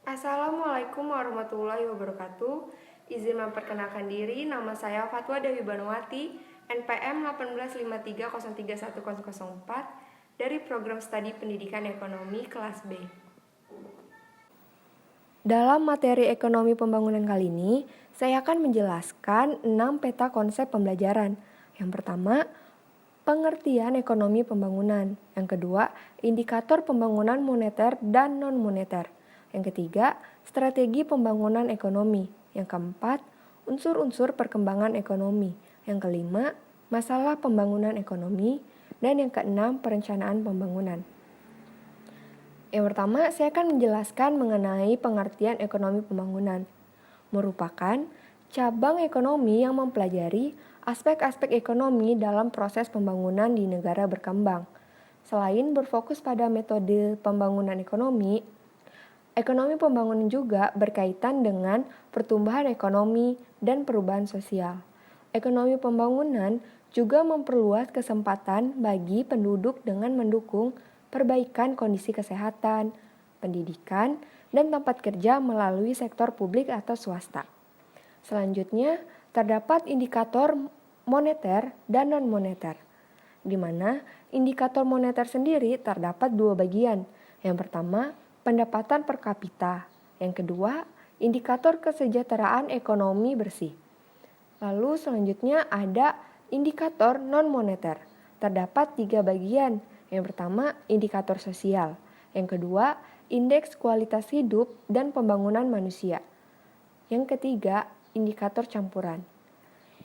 Assalamualaikum warahmatullahi wabarakatuh. Izin memperkenalkan diri, nama saya Fatwa Dewi Banuwati, NPM 1853031004 dari Program Studi Pendidikan Ekonomi kelas B. Dalam materi ekonomi pembangunan kali ini, saya akan menjelaskan 6 peta konsep pembelajaran. Yang pertama, pengertian ekonomi pembangunan. Yang kedua, indikator pembangunan moneter dan non-moneter. Yang ketiga, strategi pembangunan ekonomi. Yang keempat, unsur-unsur perkembangan ekonomi. Yang kelima, masalah pembangunan ekonomi. Dan yang keenam, perencanaan pembangunan. Yang pertama, saya akan menjelaskan mengenai pengertian ekonomi pembangunan. Merupakan cabang ekonomi yang mempelajari aspek-aspek ekonomi dalam proses pembangunan di negara berkembang. Selain berfokus pada metode pembangunan ekonomi pembangunan juga berkaitan dengan pertumbuhan ekonomi dan perubahan sosial. Ekonomi pembangunan juga memperluas kesempatan bagi penduduk dengan mendukung perbaikan kondisi kesehatan, pendidikan, dan tempat kerja melalui sektor publik atau swasta. Selanjutnya, terdapat indikator moneter dan non-moneter, di mana indikator moneter sendiri terdapat dua bagian. Yang pertama, pendapatan per kapita. Yang kedua, indikator kesejahteraan ekonomi bersih. Lalu selanjutnya ada indikator non-moneter. Terdapat tiga bagian. Yang pertama, indikator sosial. Yang kedua, indeks kualitas hidup dan pembangunan manusia. Yang ketiga, indikator campuran.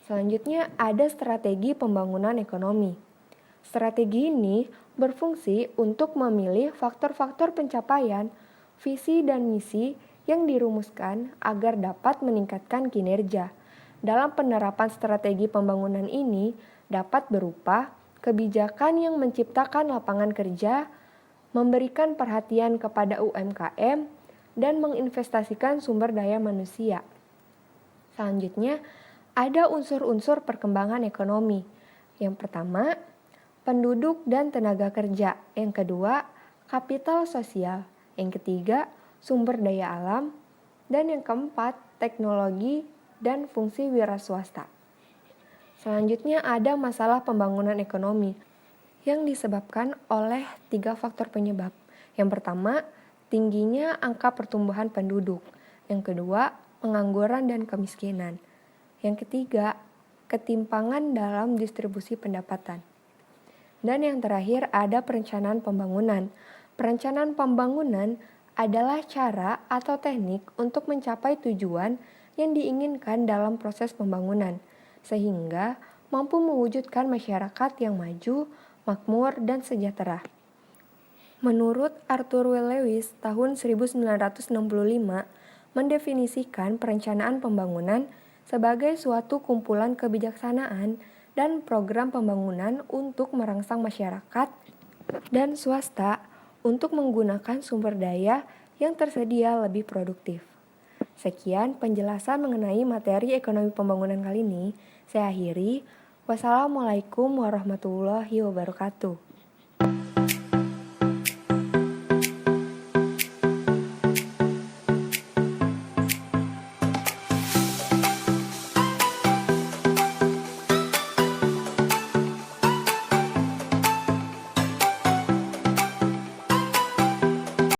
Selanjutnya ada strategi pembangunan ekonomi. Strategi ini berfungsi untuk memilih faktor-faktor pencapaian, visi dan misi yang dirumuskan agar dapat meningkatkan kinerja. Dalam penerapan strategi pembangunan ini dapat berupa kebijakan yang menciptakan lapangan kerja, memberikan perhatian kepada UMKM, dan menginvestasikan sumber daya manusia. Selanjutnya, ada unsur-unsur perkembangan ekonomi. Yang pertama, penduduk dan tenaga kerja. Yang kedua, kapital sosial. Yang ketiga, sumber daya alam. Dan yang keempat, teknologi dan fungsi wira swasta. Selanjutnya ada masalah pembangunan ekonomi yang disebabkan oleh tiga faktor penyebab. Yang pertama, tingginya angka pertumbuhan penduduk. Yang kedua, pengangguran dan kemiskinan. Yang ketiga, ketimpangan dalam distribusi pendapatan. Dan yang terakhir ada perencanaan pembangunan. Perencanaan pembangunan adalah cara atau teknik untuk mencapai tujuan yang diinginkan dalam proses pembangunan, sehingga mampu mewujudkan masyarakat yang maju, makmur, dan sejahtera. Menurut Arthur W. Lewis tahun 1965 mendefinisikan perencanaan pembangunan sebagai suatu kumpulan kebijaksanaan dan program pembangunan untuk merangsang masyarakat dan swasta untuk menggunakan sumber daya yang tersedia lebih produktif. Sekian penjelasan mengenai materi ekonomi pembangunan kali ini. Saya akhiri. Wassalamualaikum warahmatullahi wabarakatuh.